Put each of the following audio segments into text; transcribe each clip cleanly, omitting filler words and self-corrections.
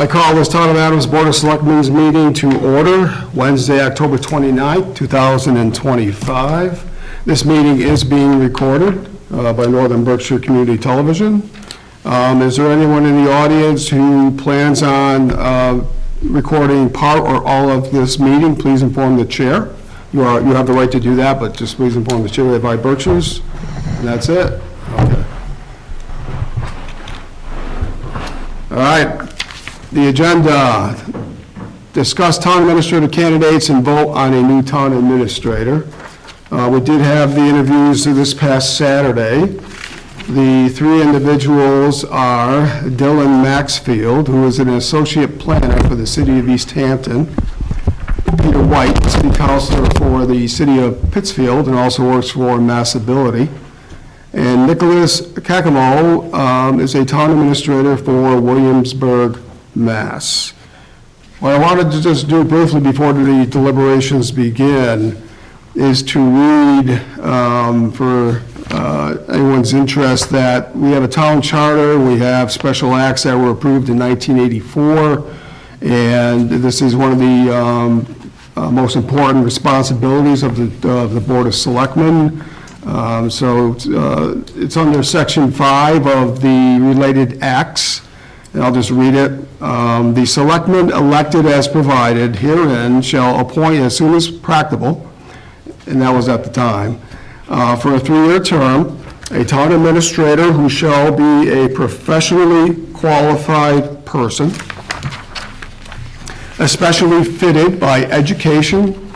I call this Town of Adams Board of Selectmen's meeting to order Wednesday, October 29th, 2025. This meeting is being recorded by Northern Berkshire Community Television. Is there anyone in the audience who plans on recording part or all of this meeting? Please inform the chair. You have the right to do that, but just please inform the chair by Berkshire's. And that's it. Okay. All right. The agenda: discuss town administrator candidates and vote on a new town administrator. We did have the interviews this past Saturday. The three individuals are Dylan Maxfield, who is an associate planner for the city of East Hampton; Peter White, city councilor for the city of Pittsfield and also works for Massability; and Nicholas Kakamo is a town administrator for Williamsburg, Mass. What I wanted to just do briefly before the deliberations begin is to read, for anyone's interest, that we have a town charter, we have special acts that were approved in 1984, and this is one of the most important responsibilities of the Board of Selectmen. So it's under Section 5 of the related acts, and I'll just read it. The selectmen elected as provided herein shall appoint as soon as practicable, and that was at the time, for a 3-year term, a town administrator who shall be a professionally qualified person, especially fitted by education,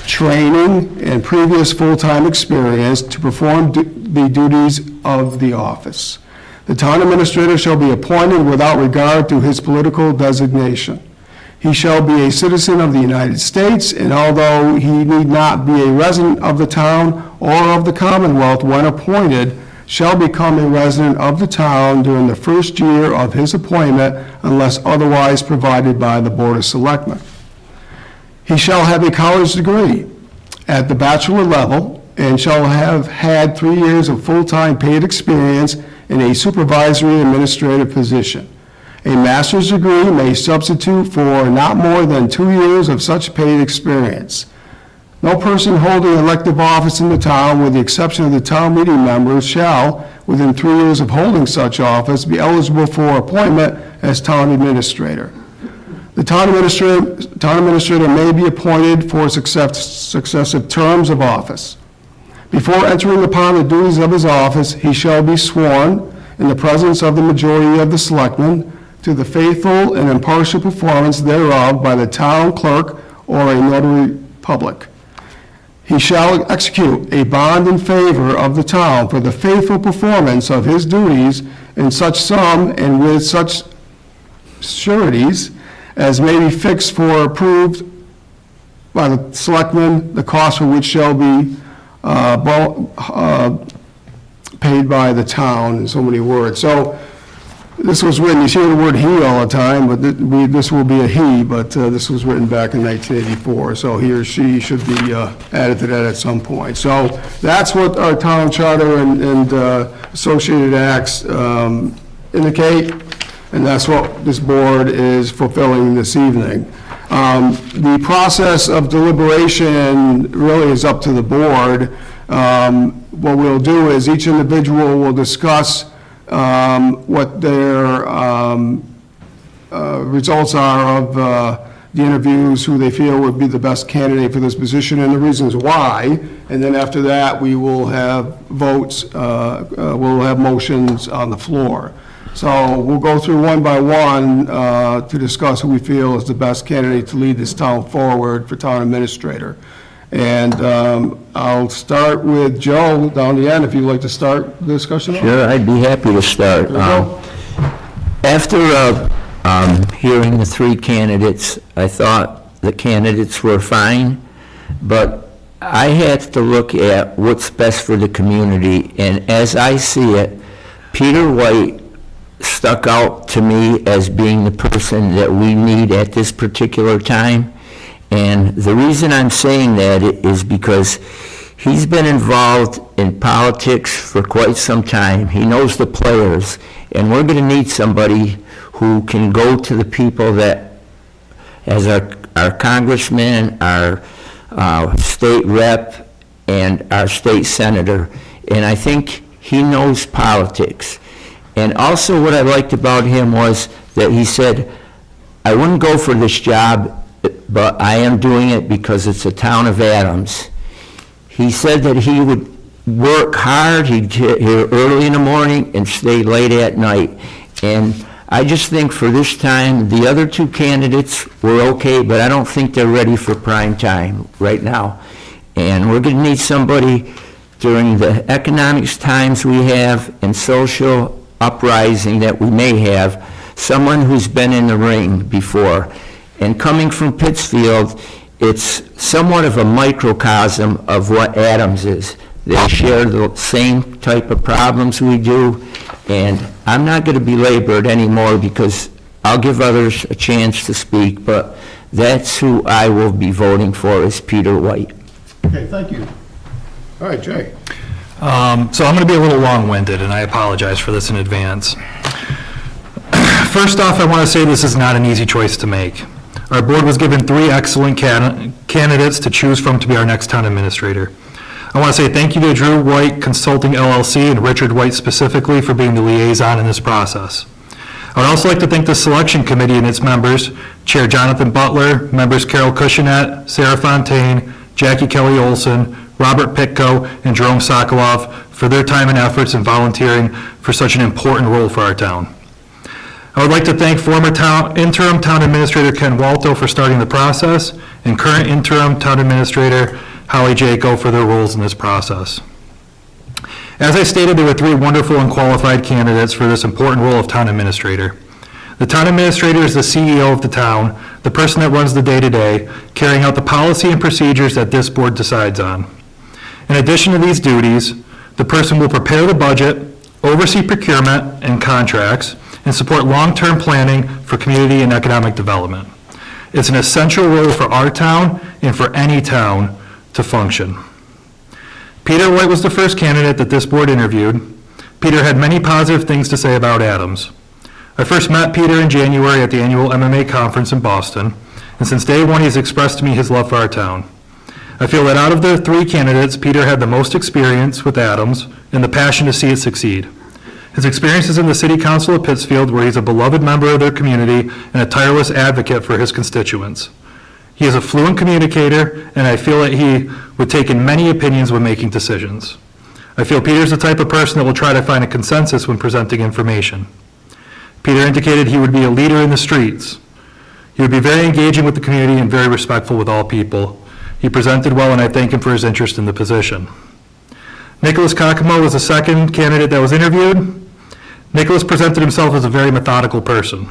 training, and previous full-time experience to perform the duties of the office. The town administrator shall be appointed without regard to his political designation. He shall be a citizen of the United States, and although he need not be a resident of the town or of the Commonwealth when appointed, shall become a resident of the town during the first year of his appointment unless otherwise provided by the Board of Selectmen. He shall have a college degree at the bachelor level and shall have had 3 years of full-time paid experience in a supervisory administrative position. A master's degree may substitute for not more than 2 years of such paid experience. No person holding elective office in the town, with the exception of the town meeting members, shall, within 3 years of holding such office, be eligible for appointment as town administrator. The town administrator may be appointed for successive terms of office. Before entering upon the duties of his office, he shall be sworn, in the presence of the majority of the selectmen, to the faithful and impartial performance thereof by the town clerk or a notary public. He shall execute a bond in favor of the town for the faithful performance of his duties in such sum and with such sureties as may be fixed for approved by the selectmen, the cost for which shall be paid by the town, in so many words. So this was written, you hear the word he all the time, but this will be a he, but this was written back in 1984, so he or she should be added to that at some point. So that's what our town charter and associated acts indicate, and that's what this board is fulfilling this evening. The process of deliberation really is up to the board. What we'll do is each individual will discuss what their results are of the interviews, who they feel would be the best candidate for this position, and the reasons why. And then after that, we will have votes, we'll have motions on the floor. So we'll go through one by one to discuss who we feel is the best candidate to lead this town forward for town administrator. And I'll start with Joe down the end, if you'd like to start the discussion. Sure, I'd be happy to start. After hearing the three candidates, I thought the candidates were fine, but I have to look at what's best for the community, and as I see it, Peter White stuck out to me as being the person that we need at this particular time. And the reason I'm saying that is because he's been involved in politics for quite some time. He knows the players, and we're going to need somebody who can go to the people that, as our congressman, our state rep, and our state senator, and I think he knows politics. And also what I liked about him was that he said, I wouldn't go for this job, but I am doing it because it's the town of Adams. He said that he would work hard, he'd get here early in the morning and stay late at night. And I just think for this time, the other two candidates were okay, but I don't think they're ready for prime time right now. And we're going to need somebody during the economics times we have and social uprising that we may have, someone who's been in the ring before. And coming from Pittsfield, it's somewhat of a microcosm of what Adams is. They share the same type of problems we do, and I'm not going to belabor it anymore because I'll give others a chance to speak, but that's who I will be voting for, is Peter White. Okay, thank you. All right, Jay. So I'm going to be a little long-winded, and I apologize for this in advance. First off, I want to say this is not an easy choice to make. Our board was given 3 excellent candidates to choose from to be our next town administrator. I want to say thank you to Drew White Consulting LLC and Richard White specifically for being the liaison in this process. I would also like to thank the selection committee and its members, Chair Jonathan Butler, members Carol Cushionette, Sarah Fontaine, Jackie Kelly Olson, Robert Pitko, and Jerome Sokolov for their time and efforts in volunteering for such an important role for our town. I would like to thank former interim town administrator Ken Walto for starting the process, and current interim town administrator Holly Jaco for their roles in this process. As I stated, there were 3 wonderful and qualified candidates for this important role of town administrator. The town administrator is the CEO of the town, the person that runs the day-to-day, carrying out the policy and procedures that this board decides on. In addition to these duties, the person will prepare the budget, oversee procurement and contracts, and support long-term planning for community and economic development. It's an essential role for our town and for any town to function. Peter White was the first candidate that this board interviewed. Peter had many positive things to say about Adams. I first met Peter in January at the annual MMA conference in Boston, and since day one he's expressed to me his love for our town. I feel that out of the 3 candidates, Peter had the most experience with Adams and the passion to see it succeed. His experience is in the City Council of Pittsfield, where he's a beloved member of their community and a tireless advocate for his constituents. He is a fluent communicator, and I feel that he would take in many opinions when making decisions. I feel Peter's the type of person that will try to find a consensus when presenting information. Peter indicated he would be a leader in the streets. He would be very engaging with the community and very respectful with all people. He presented well, and I thank him for his interest in the position. Nicholas Kakamo was the second candidate that was interviewed. Nicholas presented himself as a very methodical person.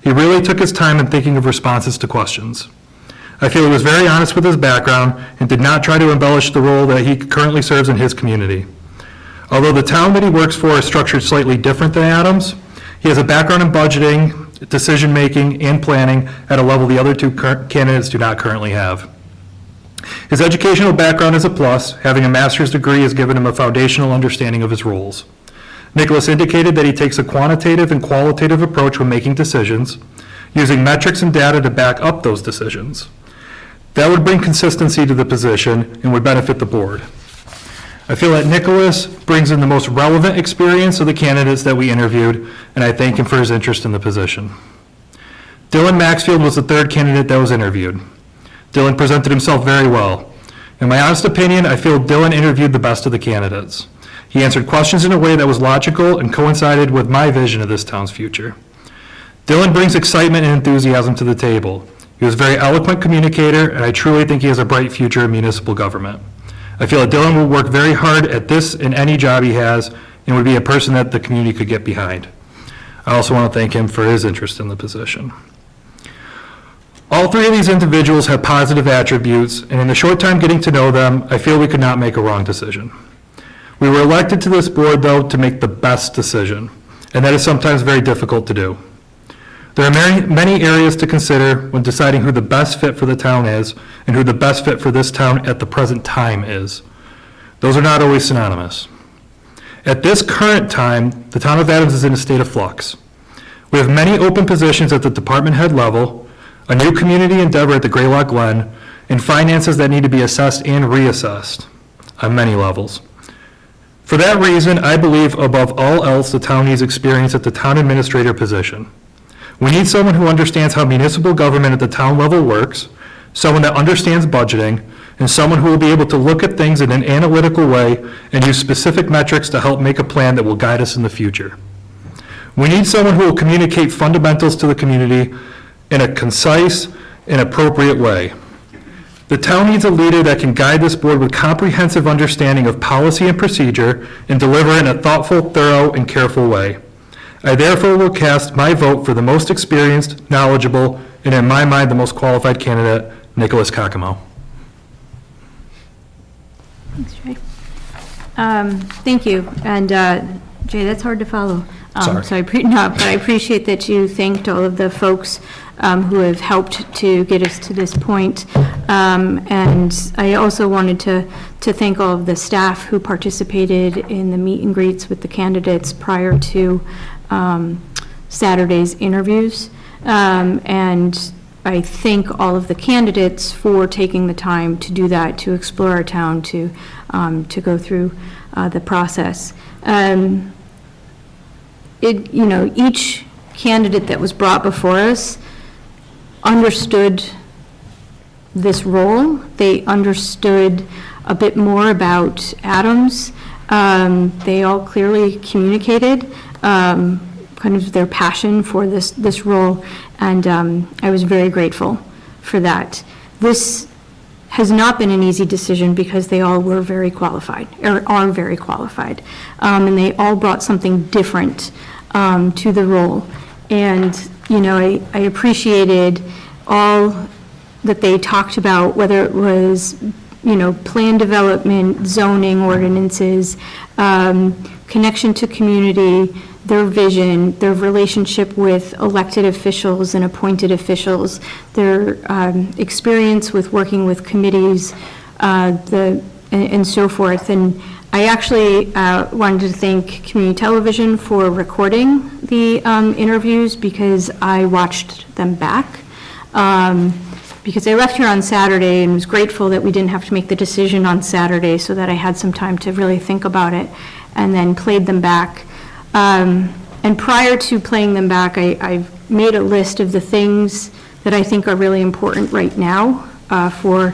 He really took his time in thinking of responses to questions. I feel he was very honest with his background and did not try to embellish the role that he currently serves in his community. Although the town that he works for is structured slightly different than Adams, he has a background in budgeting, decision-making, and planning at a level the other 2 candidates do not currently have. His educational background is a plus. Having a master's degree has given him a foundational understanding of his roles. Nicholas indicated that he takes a quantitative and qualitative approach when making decisions, using metrics and data to back up those decisions. That would bring consistency to the position and would benefit the board. I feel that Nicholas brings in the most relevant experience of the candidates that we interviewed, and I thank him for his interest in the position. Dylan Maxfield was the 3rd candidate that was interviewed. Dylan presented himself very well. In my honest opinion, I feel Dylan interviewed the best of the candidates. He answered questions in a way that was logical and coincided with my vision of this town's future. Dylan brings excitement and enthusiasm to the table. He was a very eloquent communicator, and I truly think he has a bright future in municipal government. I feel that Dylan will work very hard at this and any job he has, and would be a person that the community could get behind. I also want to thank him for his interest in the position. All 3 of these individuals have positive attributes, and in the short time getting to know them, I feel we could not make a wrong decision. We were elected to this board, though, to make the best decision, and that is sometimes very difficult to do. There are many areas to consider when deciding who the best fit for the town is and who the best fit for this town at the present time is. Those are not always synonymous. At this current time, the town of Adams is in a state of flux. We have many open positions at the department head level, a new community endeavor at the Greylock Glen, and finances that need to be assessed and reassessed on many levels. For that reason, I believe above all else, the town needs experience at the town administrator position. We need someone who understands how municipal government at the town level works, someone that understands budgeting, and someone who will be able to look at things in an analytical way and use specific metrics to help make a plan that will guide us in the future. We need someone who will communicate fundamentals to the community in a concise and appropriate way. The town needs a leader that can guide this board with comprehensive understanding of policy and procedure and deliver in a thoughtful, thorough, and careful way. I therefore will cast my vote for the most experienced, knowledgeable, and in my mind, the most qualified candidate, Nicholas Kakamo. Thanks, Jay. Thank you, and Jay, that's hard to follow. Sorry. So but I appreciate that you thanked all of the folks who have helped to get us to this point. And I also wanted to thank all of the staff who participated in the meet and greets with the candidates prior to Saturday's interviews. And I thank all of the candidates for taking the time to do that, to explore our town, to go through the process. Each candidate that was brought before us understood this role. They understood a bit more about Adams. They all clearly communicated kind of their passion for this role, and I was very grateful for that. This has not been an easy decision because they all were very qualified, or are very qualified, and they all brought something different to the role. And, I appreciated all that they talked about, whether it was, plan development, zoning ordinances, connection to community, their vision, their relationship with elected officials and appointed officials, their experience with working with committees, and so forth. And I actually wanted to thank community television for recording the interviews, because I watched them back. Because I left here on Saturday and was grateful that we didn't have to make the decision on Saturday, so that I had some time to really think about it, and then played them back. And prior to playing them back, I've made a list of the things that I think are really important right now for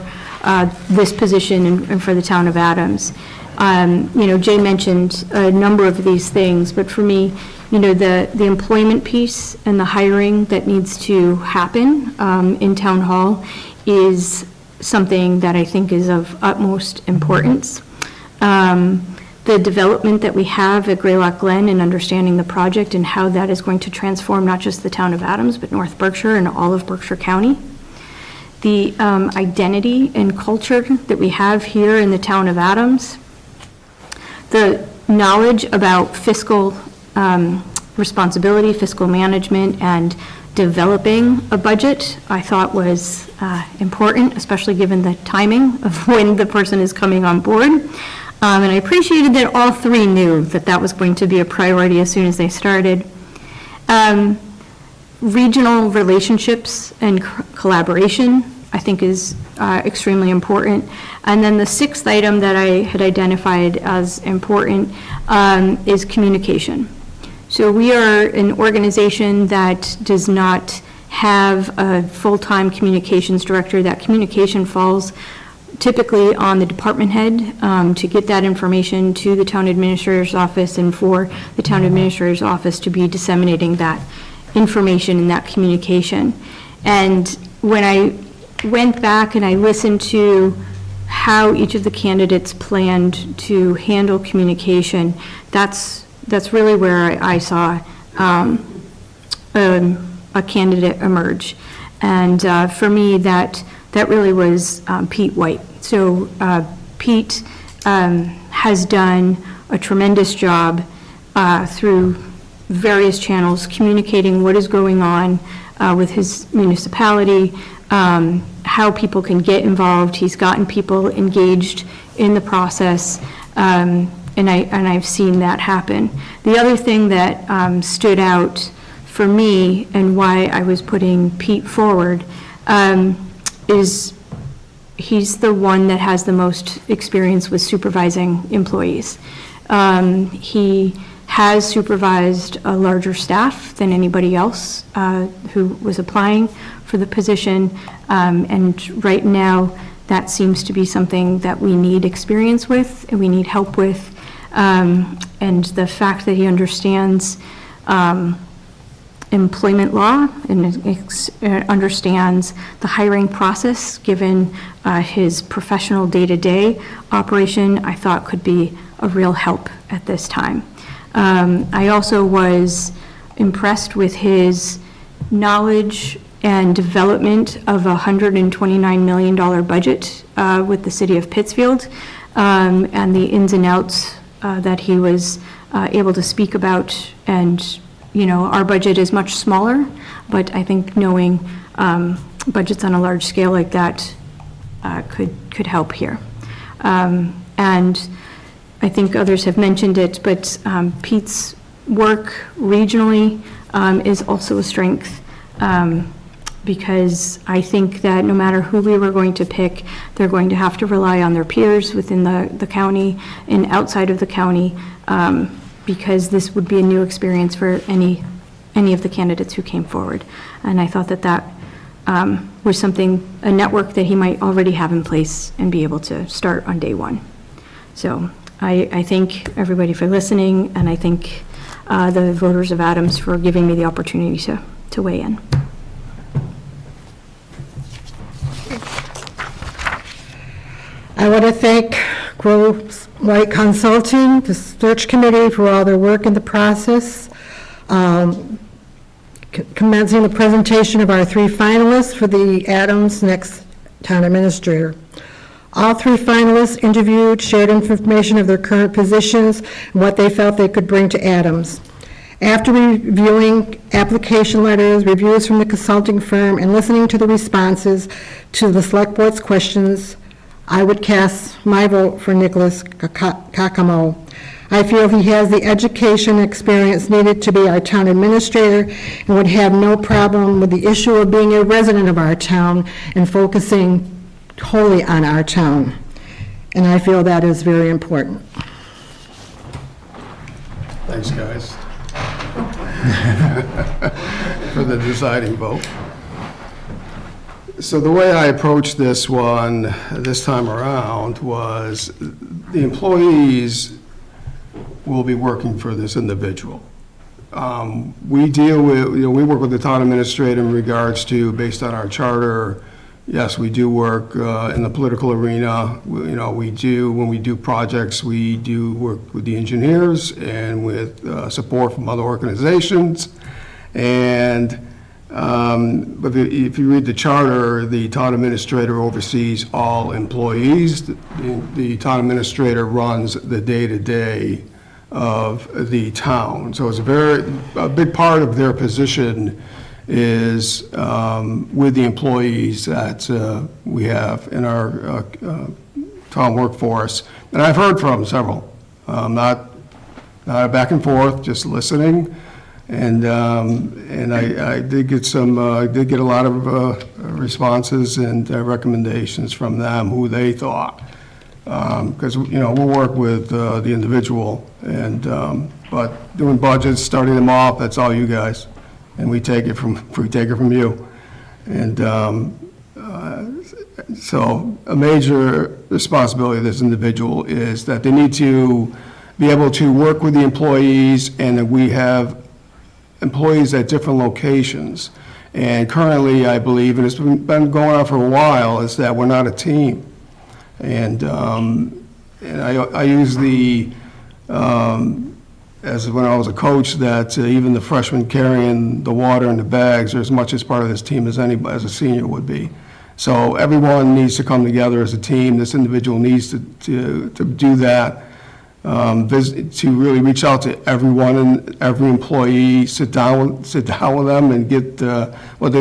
this position and for the town of Adams. Jay mentioned a number of these things, but for me, the employment piece and the hiring that needs to happen in town hall is something that I think is of utmost importance. The development that we have at Greylock Glen and understanding the project and how that is going to transform not just the town of Adams, but North Berkshire and all of Berkshire County. The identity and culture that we have here in the town of Adams. The knowledge about fiscal responsibility, fiscal management, and developing a budget, I thought was important, especially given the timing of when the person is coming on board. And I appreciated that all three knew that that was going to be a priority as soon as they started. Regional relationships and collaboration, I think, is extremely important. And then the sixth item that I had identified as important is communication. So we are an organization that does not have a full-time communications director. That communication falls typically on the department head to get that information to the town administrator's office, and for the town administrator's office to be disseminating that information and that communication. And when I went back and I listened to how each of the candidates planned to handle communication, that's really where I saw a candidate emerge. And for me, that really was Pete White. So Pete has done a tremendous job through various channels, communicating what is going on with his municipality, how people can get involved. He's gotten people engaged in the process, and I've seen that happen. The other thing that stood out for me, and why I was putting Pete forward, is he's the one that has the most experience with supervising employees. He has supervised a larger staff than anybody else who was applying for the position, and right now that seems to be something that we need experience with and we need help with, and the fact that he understands employment law and understands the hiring process, given his professional day-to-day operation, I thought could be a real help at this time. I also was impressed with his knowledge and development of a $129 million budget with the city of Pittsfield, and the ins and outs that he was able to speak about. And you know, our budget is much smaller, but I think knowing budgets on a large scale like that could help here. And I think others have mentioned it, but Pete's work regionally is also a strength, because I think that no matter who we were going to pick, they're going to have to rely on their peers within the county and outside of the county, because this would be a new experience for any of the candidates who came forward. And I thought that was something, a network that he might already have in place and be able to start on day one. So I thank everybody for listening, and I thank the voters of Adams for giving me the opportunity to weigh in. I want to thank Groves White Consulting, the search committee, for all their work in the process. Commencing the presentation of our 3 finalists for the Adams next town administrator. All 3 finalists interviewed, shared information of their current positions and what they felt they could bring to Adams. After reviewing application letters, reviews from the consulting firm, and listening to the responses to the select board's questions, I would cast my vote for Nicholas Kakamo. I feel he has the education and experience needed to be our town administrator and would have no problem with the issue of being a resident of our town and focusing wholly on our town. And I feel that is very important. Thanks, guys, for the deciding vote. So the way I approached this one this time around was the employees will be working for this individual. We deal with, we work with the town administrator in regards to, based on our charter, yes, we do work in the political arena. We do, when we do projects, we do work with the engineers and with support from other organizations. And but if you read the charter, the town administrator oversees all employees. The town administrator runs the day-to-day of the town. So it's a big part of their position is with the employees that we have in our town workforce. And I've heard from several, not back and forth, just listening. And I did get a lot of responses and recommendations from them, who they thought, because we'll work with the individual, and but doing budgets, starting them off, that's all you guys, and we take it from you, and so a major responsibility of this individual is that they need to be able to work with the employees, and that we have employees at different locations. And currently, I believe, and it's been going on for a while, is that we're not a team. And I use as when I was a coach, that even the freshmen carrying the water and the bags are as much as part of this team as anybody, as a senior would be. So everyone needs to come together as a team. This individual needs to do that. To really reach out to everyone and every employee, sit down with them and get what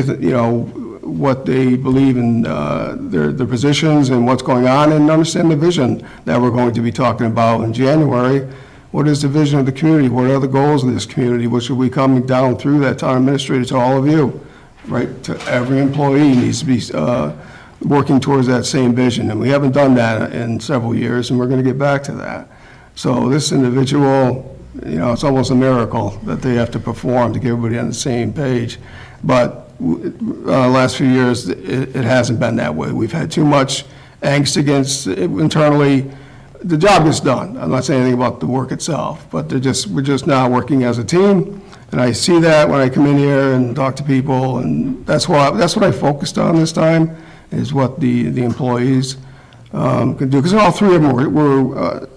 they believe in their positions and what's going on, and understand the vision that we're going to be talking about in January What is the vision of the community? What are the goals of this community? Which will be coming down through that town administrator to all of you, right? To every employee needs to be working towards that same vision, and we haven't done that in several years, and we're going to get back to that. So this individual, it's almost a miracle that they have to perform to get everybody on the same page. But last few years, it hasn't been that way. We've had too much angst against internally. The job gets done. I'm not saying anything about the work itself, but we're just now working as a team. And I see that when I come in here and talk to people, and that's what I focused on this time, is what the employees can do. Because all three of them were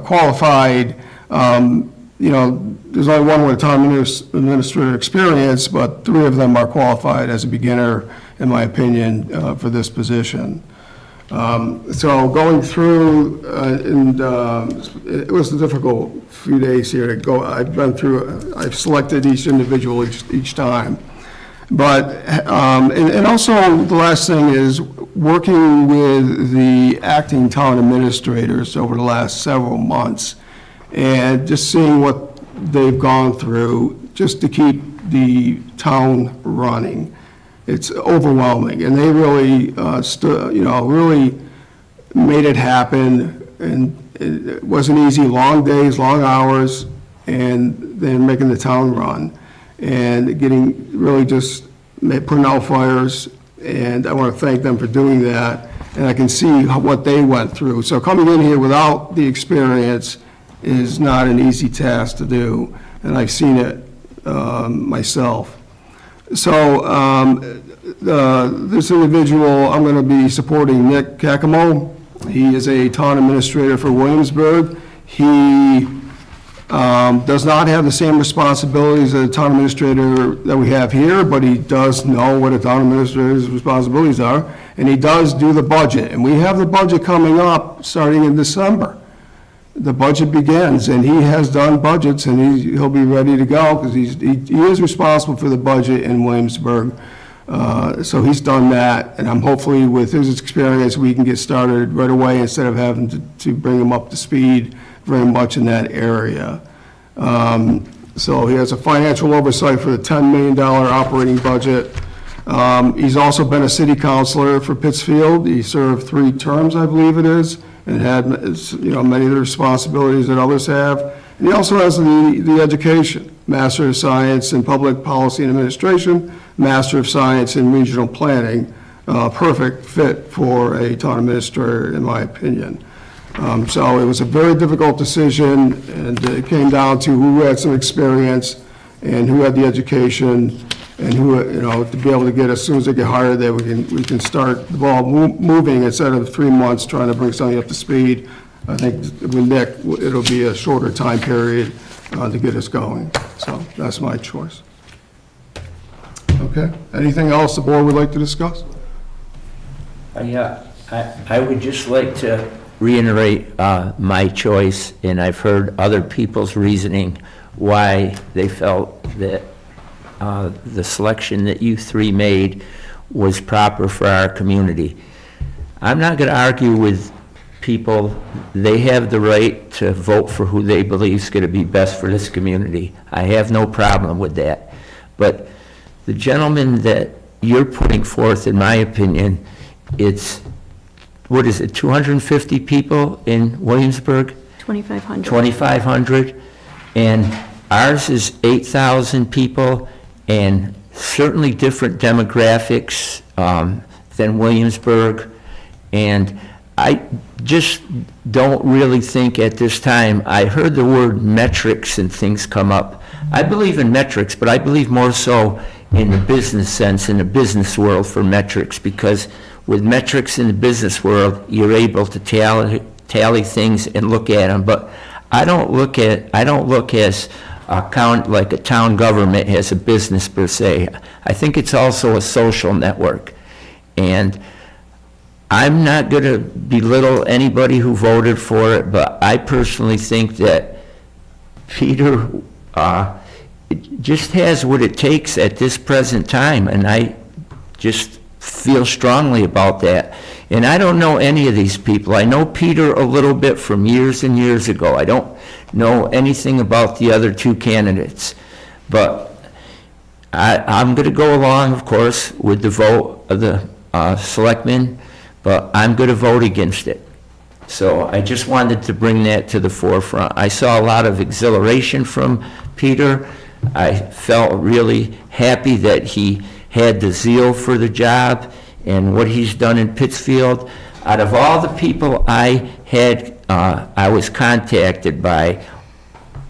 qualified. There's only one with a town administrator experience, but three of them are qualified as a beginner, in my opinion, for this position. So going through, it was a difficult few days here to go. I've selected each individual each time. But, and also the last thing is working with the acting town administrators over the last several months and just seeing what they've gone through just to keep the town running. It's overwhelming, and they really really made it happen, and it wasn't easy, long days, long hours, and then making the town run, and really just putting out fires, and I want to thank them for doing that, and I can see what they went through. So coming in here without the experience is not an easy task to do, and I've seen it myself. So this individual, I'm going to be supporting Nick Cacamo. He is a town administrator for Williamsburg. He does not have the same responsibilities as a town administrator that we have here, but he does know what a town administrator's responsibilities are, and he does do the budget. And we have the budget coming up starting in December. The budget begins, and he has done budgets, and he'll be ready to go, because he is responsible for the budget in Williamsburg. So he's done that, and I'm hopefully, with his experience, we can get started right away instead of having to bring him up to speed very much in that area. So he has a financial oversight for the $10 million operating budget. He's also been a city councilor for Pittsfield. He served 3 terms, I believe it is, and had many of the responsibilities that others have. And he also has the education, Master of Science in Public Policy and Administration, Master of Science in Regional Planning. Perfect fit for a town administrator, in my opinion. So it was a very difficult decision, and it came down to who had some experience and who had the education, and who, to be able to get, as soon as they get hired, that we can start the ball moving instead of 3 months trying to bring something up to speed. I think with Nick, it'll be a shorter time period to get us going. So that's my choice. Okay. Anything else the board would like to discuss? Yeah, I would just like to reiterate my choice, and I've heard other people's reasoning why they felt that the selection that you three made was proper for our community. I'm not going to argue with people. They have the right to vote for who they believe is going to be best for this community. I have no problem with that. But the gentleman that you're putting forth, in my opinion, it's, 250 people in Williamsburg? 2,500. 2,500, and ours is 8,000 people, and certainly different demographics than Williamsburg. And I just don't really think at this time, I heard the word metrics and things come up. I believe in metrics, but I believe more so in the business sense, in the business world for metrics, because with metrics in the business world, you're able to tally things and look at them. But I don't look as like a town government as a business per se. I think it's also a social network. And I'm not going to belittle anybody who voted for it, but I personally think that Peter just has what it takes at this present time, and I just feel strongly about that. And I don't know any of these people. I know Peter a little bit from years and years ago. I don't know anything about the other two candidates. But I'm going to go along, of course, with the vote of the selectmen, but I'm going to vote against it. So I just wanted to bring that to the forefront. I saw a lot of exhilaration from Peter. I felt really happy that he had the zeal for the job and what he's done in Pittsfield. Out of all the people I was contacted by,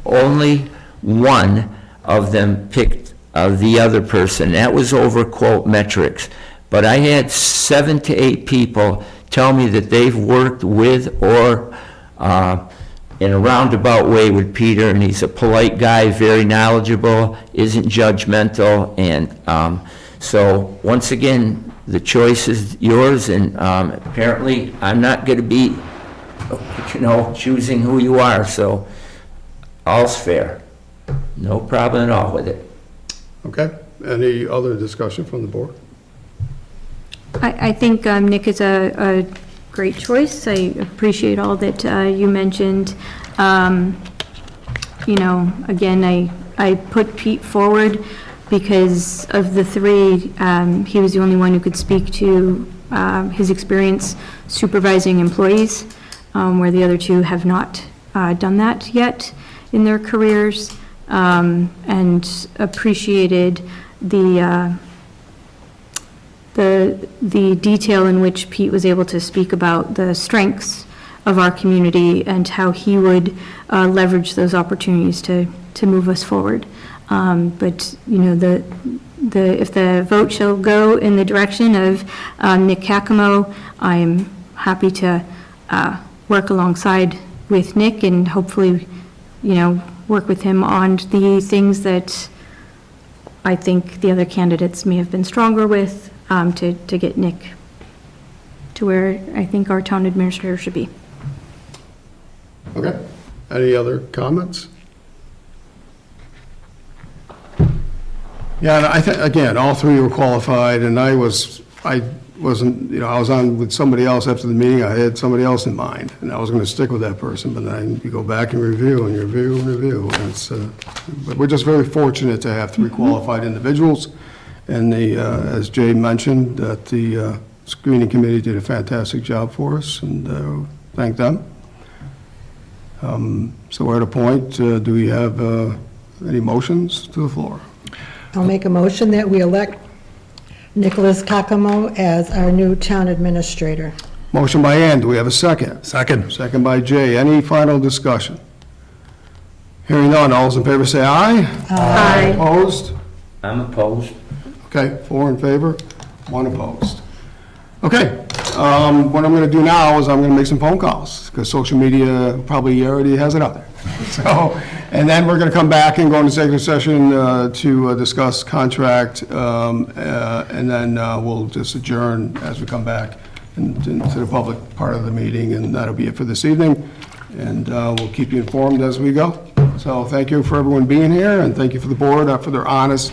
only one of them picked the other person. That was over quote metrics. But I had 7 to 8 people tell me that they've worked with or in a roundabout way with Peter, and he's a polite guy, very knowledgeable, isn't judgmental, and so once again, the choice is yours, and apparently I'm not going to be, choosing who you are, so all's fair. No problem at all with it. Okay, any other discussion from the board? I think Nick is a great choice. I appreciate all that you mentioned. Again, I put Pete forward because of the 3, he was the only one who could speak to his experience supervising employees, where the other 2 have not done that yet in their careers, and appreciated the detail in which Pete was able to speak about the strengths of our community and how he would leverage those opportunities to move us forward. But if the vote shall go in the direction of Nick Kakamo, I'm happy to work alongside with Nick and hopefully, work with him on the things that I think the other candidates may have been stronger with, to get Nick to where I think our town administrator should be. Okay, any other comments? Yeah, and I think, again, all 3 were qualified, and I wasn't, I was on with somebody else after the meeting. I had somebody else in mind, and I was going to stick with that person, but then you go back and review, and review, and it's, but we're just very fortunate to have 3 qualified individuals, and as Jay mentioned, that the screening committee did a fantastic job for us, and thank them. So we're at a point, do we have any motions to the floor? I'll make a motion that we elect Nicholas Kakamo as our new town administrator. Motion by Ann, do we have a second? Second. Second by Jay. Any final discussion? Hearing none, all those in favor say aye. Aye. Opposed? I'm opposed. Okay, 4 in favor, 1 opposed. Okay, what I'm going to do now is I'm going to make some phone calls, because social media probably already has it out there. So, and then we're going to come back and go into executive session to discuss contract, and then we'll just adjourn as we come back into the public part of the meeting, and that'll be it for this evening. And we'll keep you informed as we go. So thank you for everyone being here, and thank you for the board for their honest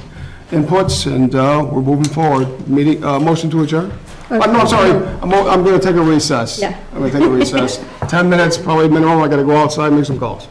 inputs, and we're moving forward. Meeting, motion to adjourn? No, I'm sorry, I'm going to take a recess. Yeah. I'm going to take a recess. 10 minutes, probably minimum. I got to go outside and make some calls.